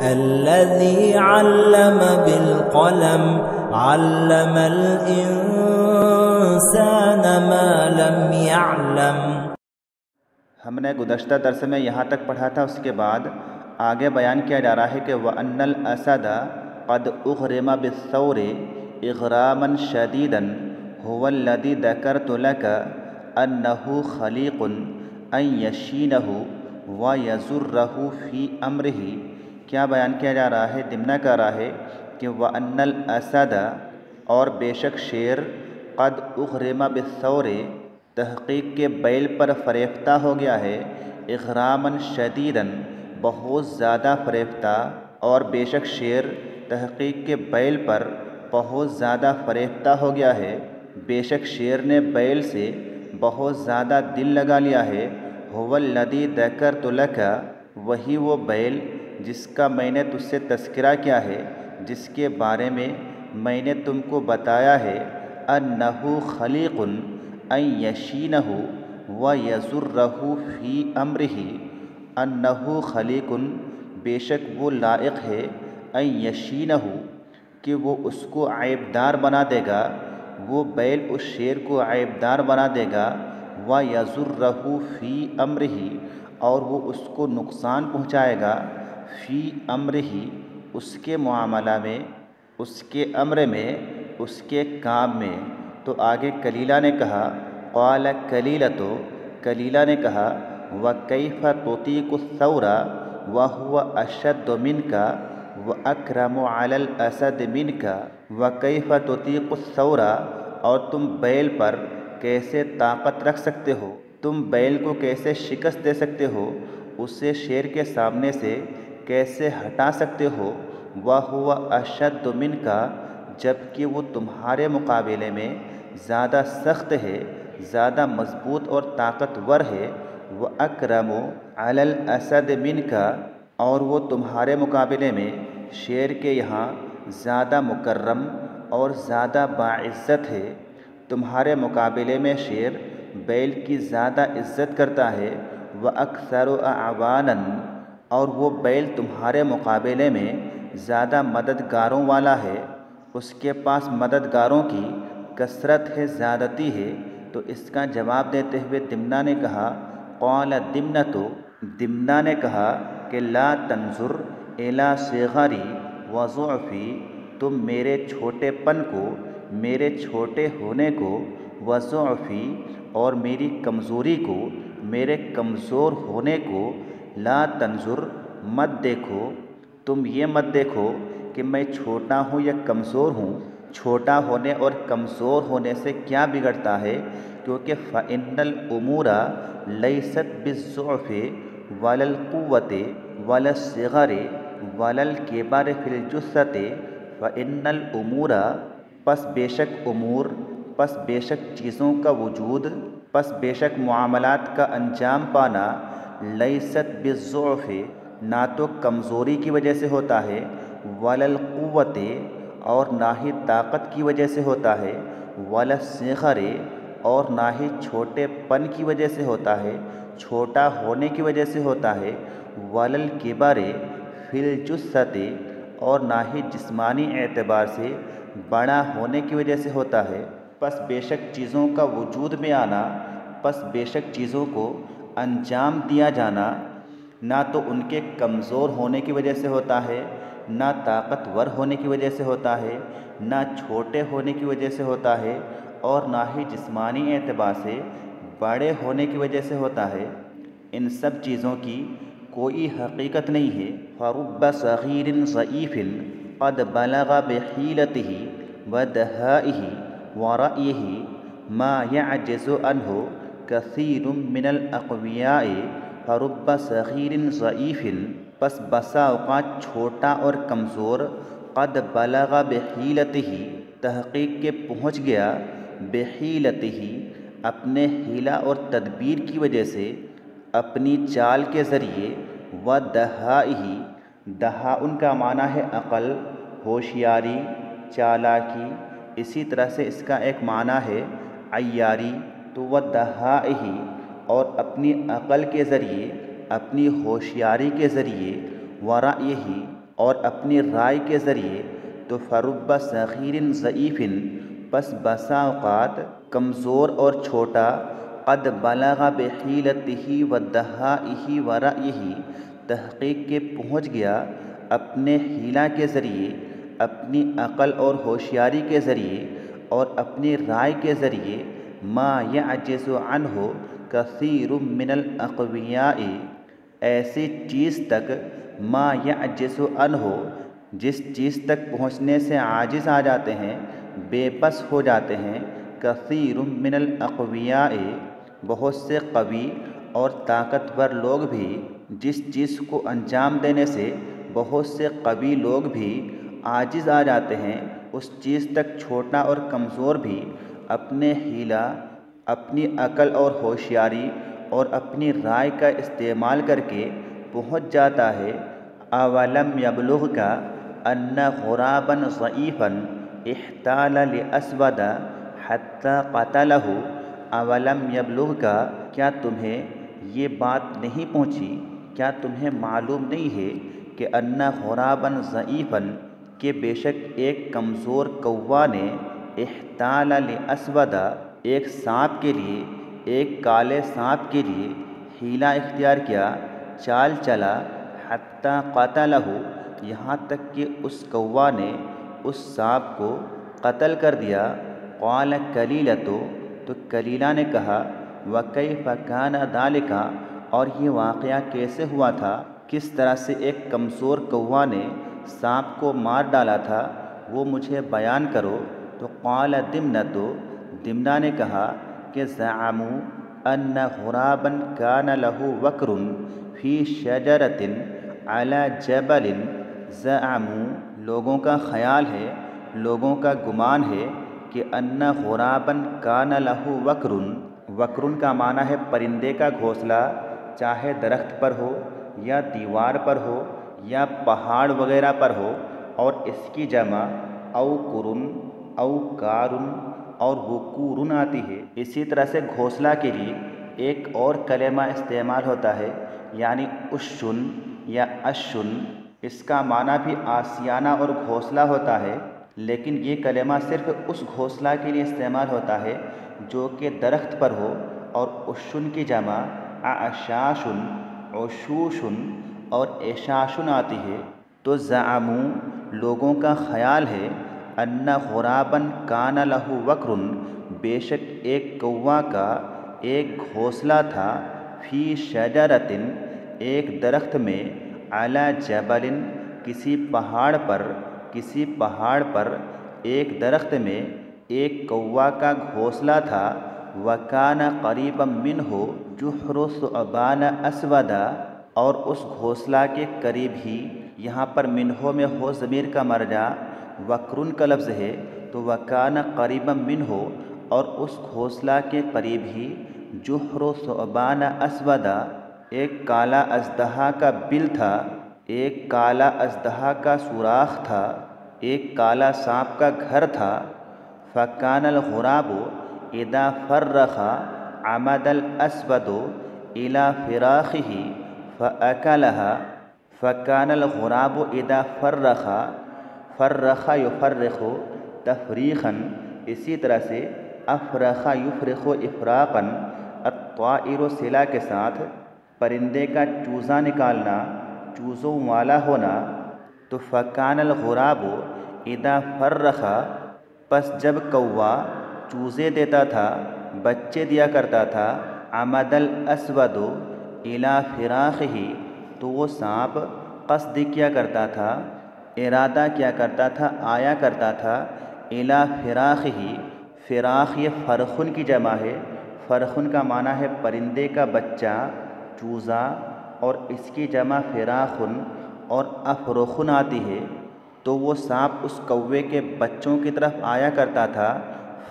الذي علم بالقلم علم الإنسان ما لم يعلم۔ ہم نے گزشتہ درس میں یہاں تک پڑھا تھا، اس کے بعد آگے بیان کیا جا رہا ہے کہ وَأَنَّ الْأَسَدَ قَدْ أُغْرِمَ بِالثَّوْرِ إِغْرَامًا شَدِيدًا هُوَ الَّذِي ذَكَرْتُ لَكَ أَنَّهُ خَلِيقٌ أَن يَشِينَهُ وَيَزُرَّهُ فِي أَمْرِهِ۔ کیا بیان کیا جا رہا ہے؟ ضمنہ کر رہا ہے کہ وَأَنَّ الْأَسَدَ اور بے شک شیر قد اغرم بالثور تحقیق کے بیل پر فریفتہ ہو گیا ہے، اغراما شدیدا بہت زیادہ فریفتہ، اور بے شک شیر تحقیق کے بیل پر بہت زیادہ فریفتہ ہو گیا ہے، بے شک شیر نے بیل سے بہت زیادہ دل لگا لیا ہے۔ هو الذی ذکرت لک، وہی وہ بیل جس کا میں نے تجھ سے تذکرہ کیا ہے، جس کے بارے میں میں نے تم کو بتایا ہے، انہ خلیق ان یشینہ ویزرہ فی امرہ، انہ خلیق بے شک وہ لائق ہے، ان یشینہ کہ وہ اس کو عیبدار بنا دے گا، وہ بیل اس شیر کو عیبدار بنا دے گا، ویزرہ فی امرہ اور وہ اس کو نقصان پہنچائے گا، فی امرہ اس کے معاملہ میں، اس کے امر میں، اس کے کام میں۔ تو آگے کلیلہ نے کہا قال کلیلۃ، کلیلہ نے کہا وکیف تطیق الثور وہو اشد منک واکرم علی الاسد منک، وکیف تطیق الثور اور تم بیل پر کیسے طاقت رکھ سکتے ہو، تم بیل کو کیسے شکست دے سکتے ہو، اسے شیر کے سامنے سے کیسے ہٹا سکتے ہو، وَهُوَ أَشَدُّ مِنْكَ جبکہ وہ تمہارے مقابلے میں زیادہ سخت ہے، زیادہ مضبوط اور طاقتور ہے، وَأَكْرَمُ عَلَى الْأَسَدِ مِنْكَ اور وہ تمہارے مقابلے میں شیر کے یہاں زیادہ مکرم اور زیادہ باعزت ہے، تمہارے مقابلے میں شیر بیل کی زیادہ عزت کرتا ہے، وَأَكْثَرُ أَعْوَانًا اور وہ بیل تمہارے مقابلے میں زیادہ مددگاروں والا ہے، اس کے پاس مددگاروں کی کثرت ہے، زیادتی ہے۔ تو اس کا جواب دیتے ہوئے دمنہ نے کہا قال دمنۃ، دمنہ نے کہا کہ لا تنظر الی صغری وضعفی، تم میرے چھوٹے پن کو، میرے چھوٹے ہونے کو، وضعفی اور میری کمزوری کو، میرے کمزور ہونے کو، لا تنظر مت دیکھو، تم یہ مت دیکھو کہ میں چھوٹا ہوں یا کمزور ہوں، چھوٹا ہونے اور کمزور ہونے سے کیا بگڑتا ہے، کیونکہ فَإِنَّ الْأُمُورَ لَيْسَتْ بِالضُّعْفِ وَلَا الْقُوَّةِ وَلَا الصِّغَرِ وَلَا الْكِبَرِ فِي الْجُثَّةِ فَإِنَّ الْأُمُورَ پس بے شک امور، پس بے شک چیزوں کا وجود، پس بے شک معاملات کا انجام پانا، لیست بالضعف نہ تو کمزوری کی وجہ سے ہوتا ہے، ولا القوت اور نہ ہی طاقت کی وجہ سے ہوتا ہے، ولا الصغر اور نہ ہی چھوٹے پن کی وجہ سے ہوتا ہے، چھوٹا ہونے کی وجہ سے ہوتا ہے، ولا الکبر فی الجثۃ اور نہ ہی جسمانی اعتبار سے بڑا ہونے کی وجہ سے ہوتا ہے۔ پس بے شک چیزوں کا وجود میں آنا، پس بے شک چیزوں کو انجام دیا جانا نہ تو ان کے کمزور ہونے کی وجہ سے ہوتا ہے، نہ طاقتور ہونے کی وجہ سے ہوتا ہے، نہ چھوٹے ہونے کی وجہ سے ہوتا ہے، اور نہ ہی جسمانی اعتبار سے بڑے ہونے کی وجہ سے ہوتا ہے۔ ان سب چیزوں کی کوئی حقیقت نہیں ہے۔ فَرُبَّ صَغِيرٍ ضَعِيفٍ قَدْ بَلَغَ بِحِيلَتِهِ وَدَهَائِهِ وَرَأْيِهِ مَا يَعْجِزُ عَنْهُ كَثِيرٌ مِّنَ الْأَقْوِيَاءِ فَرُبَّ صَغِيرٍ ضَعِيفٍ پس بسا اوقات چھوٹا اور کمزور، قد بلغ بحیلتہ تحقیق کے پہنچ گیا، بحیلتہ اپنے حیلہ اور تدبیر کی وجہ سے، اپنی چال کے ذریعے، ودہائہ دہاء کا معنی ہے عقل، ہوشیاری، چالاکی، اسی طرح سے اس کا ایک معنی ہے عیاری، تو ودہائہ اور اپنی عقل کے ذریعے، اپنی ہوشیاری کے ذریعے، ورائیہ اور اپنی رائے کے ذریعے، تو فرب صغیر ضعیف، پس بسا اوقات کمزور اور چھوٹا، قد بلغ بحیلتہ ودہائہ ورأیہ، تحقیق کے پہنچ گیا اپنے حیلہ کے ذریعے، اپنی عقل اور ہوشیاری کے ذریعے اور اپنی رائے کے ذریعے، ما یعجز عنہ کثیر من الاقویاء، ایسی چیز تک، ما یعجز عنہ، جس چیز تک پہنچنے سے عاجز آ جاتے ہیں، بے بس ہو جاتے ہیں، کثیر من الاقویاء، بہت سے قوی اور طاقتور لوگ بھی، جس چیز کو انجام دینے سے بہت سے قوی لوگ بھی عاجز آ جاتے ہیں، اس چیز تک چھوٹا اور کمزور بھی اپنے حیلہ، اپنی عقل اور ہوشیاری اور اپنی رائے کا استعمال کر کے پہنچ جاتا ہے۔ اولم یبلغک ان غرابا ضعیفا احتال لاسود حتی قتلہ، اولم یبلغک، کیا تمہیں یہ بات نہیں پہنچی، کیا تمہیں معلوم نہیں ہے کہ ان غرابا ضعیفا، کہ بے شک ایک کمزور کوا نے، احتال لاسود، ایک سانپ کے لیے، ایک کالے سانپ کے لیے حیلہ اختیار کیا، چال چلا، حتی قتلہ، یہاں تک کہ اس کوا نے اس سانپ کو قتل کر دیا۔ قال کلیلۃ، تو کلیلہ نے کہا، وکیف کان ذلک، اور یہ واقعہ کیسے ہوا تھا، کس طرح سے ایک کمزور کوا نے سانپ کو مار ڈالا تھا، وہ مجھے بیان کرو۔ تو قال دمنۃ، دمنہ نے کہا کہ زعموا ان غرابا کان لہ وکر فی شجرۃ علی جبل، زعموا، لوگوں کا خیال ہے، لوگوں کا گمان ہے کہ ان غرابا کان لہ وکر، وکر کا معنی ہے پرندے کا گھونسلہ، چاہے درخت پر ہو یا دیوار پر ہو یا پہاڑ وغیرہ پر ہو، اور اس کی جمع اوکرن، اوکارن اور وکورن آتی ہے۔ اسی طرح سے گھونسلہ کے لیے ایک اور کلمہ استعمال ہوتا ہے، یعنی اشن یا اشن، اس کا معنی بھی آسیانہ اور گھونسلہ ہوتا ہے، لیکن یہ کلمہ صرف اس گھونسلہ کے لیے استعمال ہوتا ہے جو کہ درخت پر ہو، اور اشن کی جمع اعشاشن، عشوشن اور اعشاشن آتی ہے۔ تو زعموا، لوگوں کا خیال ہے، ان غرابا کان لہ وکر، بے شک ایک کوا کا ایک گھونسلہ تھا، فی شجرۃ، ایک درخت میں، علی جبل، کسی پہاڑ پر، کسی پہاڑ پر ایک درخت میں ایک کوا کا گھونسلہ تھا، وکان قریبا منہ جحر ثعبان اسود، اور اس گھونسلہ کے قریب ہی، یہاں پر منہ میں ہو ضمیر کا مرجع وکرن کا لفظ ہے، تو وکان قریبا منہ، اور اس گھونسلہ کے قریب ہی، جحر ثعبان اسود، ایک کالا اژدہا کا بل تھا، ایک کالا اژدہا کا سوراخ تھا، ایک کالا سانپ کا گھر تھا۔ فکان الغراب اذا فرخ عمد الاسود الى فراخه فاکلها، فکان الغراب اذا فرخ، فرخ یفرخ تفریخا، اسی طرح سے افرخ یفرخ افراقا، الطائر صلہ کے ساتھ، پرندے کا چوزا نکالنا، چوزوں والا ہونا۔ تو فکان الغراب اذا فرخ، پس جب کوا چوزے دیتا تھا، بچے دیا کرتا تھا، عمد الاسود الی فراخہ، تو وہ سانپ قصد کیا کرتا تھا، ارادہ کیا کرتا تھا، آیا کرتا تھا، الی فراخہ، فراخ یہ فرخن کی جمع ہے، فرخن کا معنی ہے پرندے کا بچہ، چوزا، اور اس کی جمع فراخن اور افرخن آتی ہے۔ تو وہ سانپ اس کوے کے بچوں کی طرف آیا کرتا تھا،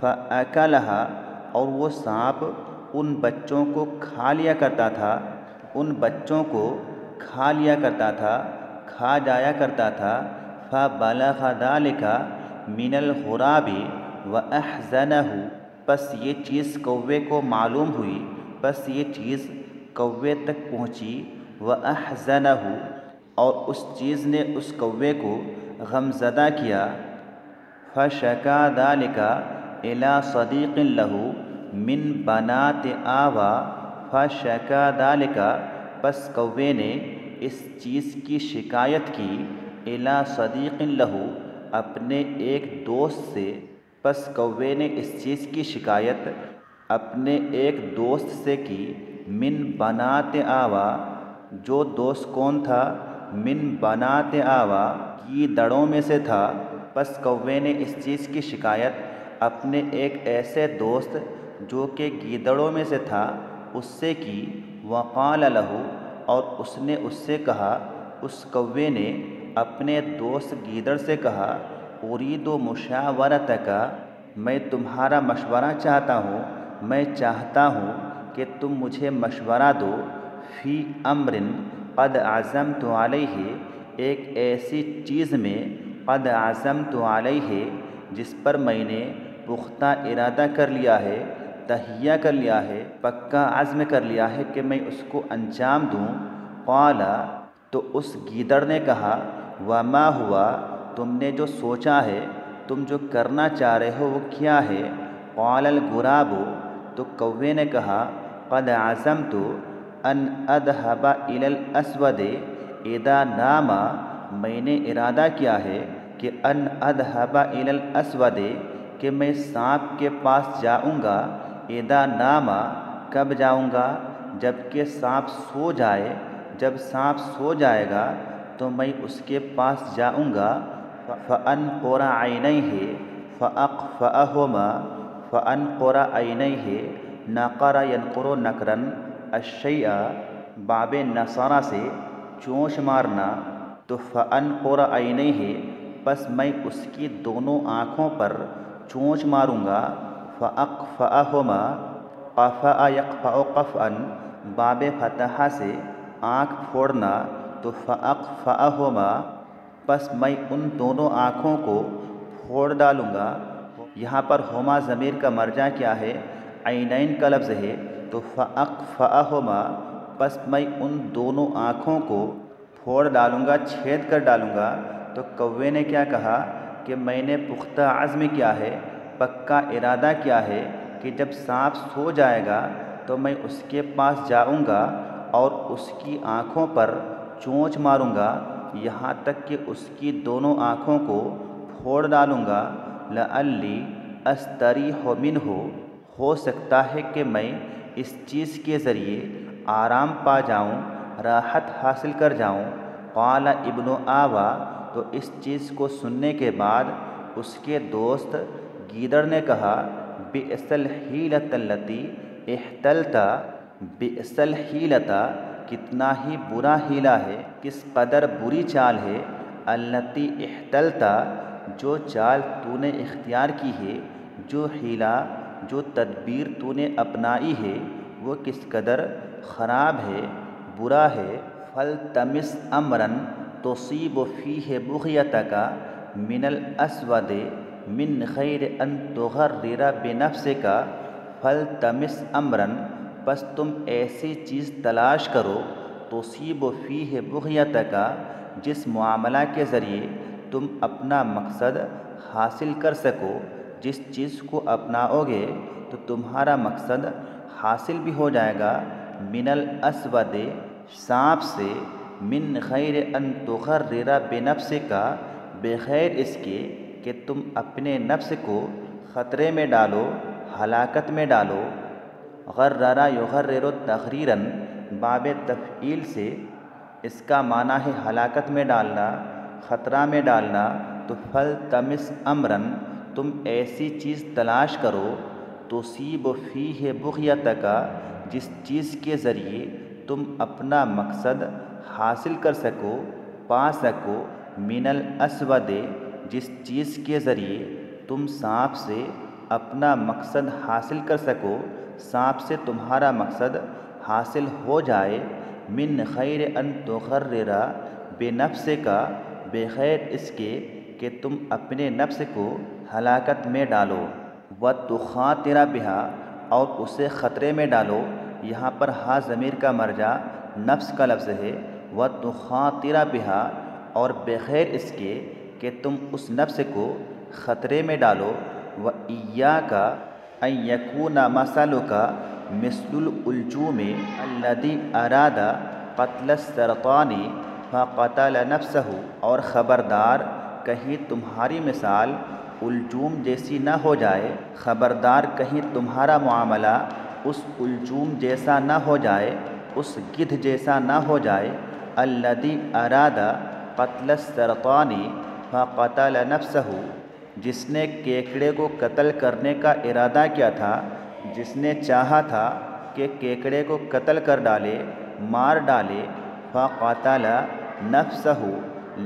فَأَكَلَهَا، اور وہ سانپ ان بچوں کو کھا لیا کرتا تھا، ان بچوں کو کھا لیا کرتا تھا، کھا جایا کرتا تھا۔ فَبَلَغَ ذَلِكَ مِنَ الْغُرَابِ وَأَحْزَنَهُ، پس یہ چیز کوے کو معلوم ہوئی، پس یہ چیز کوے تک پہنچی، وَأَحْزَنَهُ، اور اس چیز نے اس کوے کو غمزدہ کیا، فشکا ذالک الی صدیق لہ من بنات آوا، فشکا ذالک پس کوے نے اس چیز کی شکایت کی، الی صدیق لہ اپنے ایک دوست سے، پس کوے نے اس چیز کی شکایت اپنے ایک دوست سے کی، من بنات آوا، جو دوست کون تھا؟ من بنات آوا، گیدڑوں میں سے تھا۔ پس کوے نے اس چیز کی شکایت اپنے ایک ایسے دوست جو کہ گیدڑوں میں سے تھا اس سے کی، وقال لہ اور اس نے اس سے کہا، اس کوے نے اپنے دوست گیدڑ سے کہا، ارید مشاورتک، میں تمہارا مشورہ چاہتا ہوں، میں چاہتا ہوں کہ تم مجھے مشورہ دو، فی امر قد عزمت علیہ، ایک ایسی چیز میں، قد عزمت علیہ جس پر میں نے پختہ ارادہ کر لیا ہے، تہیہ کر لیا ہے، پکا عزم کر لیا ہے کہ میں اس کو انجام دوں۔ قال تو اس گیدڑ نے کہا، وما ہوا، تم نے جو سوچا ہے، تم جو کرنا چاہ رہے ہو وہ کیا ہے؟ قال الغراب، تو کوے نے کہا، قد عزمت ان اذهب الى الاسود اذا نام، میں نے ارادہ کیا ہے کہ ان اذهب الى الاسود، کہ میں سانپ کے پاس جاؤں گا، اذا نام، کب جاؤں گا؟ جب کہ سانپ سو جائے، جب سانپ سو جائے گا تو میں اس کے پاس جاؤں گا، فانقر عینیہ فاقفأہما، فانقر عینیہ، نقر ینقر نقرا، الشیء باب نصرہ سے چونچ مارنا، تو فانقر عینیہ پس میں اس کی دونوں آنکھوں پر چونچ ماروں گا، فاقفأہما، قفأ یقفأ قفأ باب فتحہ سے آنکھ پھوڑنا، تو فاقفأہما پس میں ان دونوں آنکھوں کو پھوڑ ڈالوں گا۔ یہاں پر ہما ضمیر کا مرجع کیا ہے؟ عینین کا لفظ ہے، تو فاقفأہما پس میں ان دونوں آنکھوں کو پھوڑ ڈالوں گا، چھید کر ڈالوں گا۔ تو کوے نے کیا کہا کہ میں نے پختہ عزم کیا ہے، پکا ارادہ کیا ہے کہ جب سانپ سو جائے گا تو میں اس کے پاس جاؤں گا اور اس کی آنکھوں پر چونچ ماروں گا، یہاں تک کہ اس کی دونوں آنکھوں کو پھوڑ ڈالوں گا، لعلی استریح منہ، ہو سکتا ہے کہ میں اس چیز کے ذریعے آرام پا جاؤں، راحت حاصل کر جاؤں۔ قال ابن آوا، تو اس چیز کو سننے کے بعد اس کے دوست گیدڑ نے کہا، بئس الحیلۃ التی احتلت، بئس الحیلۃ کتنا ہی برا ہیلا ہے، کس قدر بری چال ہے، التی احتلت جو چال تو نے اختیار کی ہے، جو حیلہ جو تدبیر تو نے اپنائی ہے وہ کس قدر خراب ہے، برا ہے۔ فالتمس امرا تصیب فیہ بغیتک من الاسود من غیر ان تغرر بنفسک، فالتمس امرا پس تم ایسی چیز تلاش کرو، تصیب فیہ بغیتک جس معاملہ کے ذریعے تم اپنا مقصد حاصل کر سکو، جس چیز کو اپناؤ گے تو تمہارا مقصد حاصل بھی ہو جائے گا، من الاسود سانپ سے، من غیر ان تغرر بنفسک بغیر اس کے کہ تم اپنے نفس کو خطرے میں ڈالو، ہلاکت میں ڈالو۔ غرر یغرر تغریرا باب تفعیل سے، اس کا معنی ہے ہلاکت میں ڈالنا، خطرہ میں ڈالنا۔ تو فالتمس امرا تم ایسی چیز تلاش کرو، تصیب فیہ بغیتک جس چیز کے ذریعے تم اپنا مقصد حاصل کر سکو، پا سکو، من الاسود جس چیز کے ذریعے تم سانپ سے اپنا مقصد حاصل کر سکو، سانپ سے تمہارا مقصد حاصل ہو جائے، من غیر ان تغرر بنفسک بغیر اس کے کہ تم اپنے نفس کو ہلاکت میں ڈالو، وتخاطر بہا اور اسے خطرے میں ڈالو۔ یہاں پر ہا ضمیر کا مرجع نفس کا لفظ ہے، و تخاطر بہا، اور بغیر اس کے کہ تم اس نفس کو خطرے میں ڈالو، و ایاک ان یکون مثلک مثل الالجوم الذی اراد قتل السرطان فقتل نفسہ، اور خبردار کہیں تمہاری مثال الجوم جیسی نہ ہو جائے، خبردار کہیں تمہارا معاملہ اس الجوم جیسا نہ ہو جائے، اس گدھ جیسا نہ ہو جائے، الذی اراد قتل السرطان فقتل نفسہ، جس نے کیکڑے کو قتل کرنے کا ارادہ کیا تھا، جس نے چاہا تھا کہ کیکڑے کو قتل کر ڈالے، مار ڈالے، فقتل نفسہ،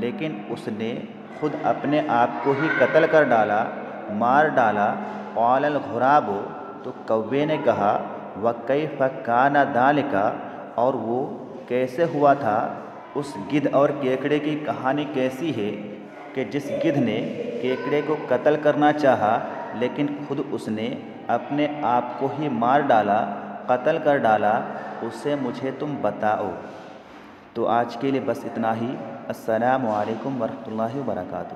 لیکن اس نے خود اپنے آپ کو ہی قتل کر ڈالا، مار ڈالا۔ قال الغراب، تو کوے نے کہا، وکیف کان ذالک، اور وہ کیسے ہوا تھا؟ اس گدھ اور کیکڑے کی کہانی کیسی ہے کہ جس گدھ نے کیکڑے کو قتل کرنا چاہا لیکن خود اس نے اپنے آپ کو ہی مار ڈالا، قتل کر ڈالا، اسے مجھے تم بتاؤ۔ تو آج کے لیے بس اتنا ہی۔ السلام علیکم ورحمۃ اللہ وبرکاتہ۔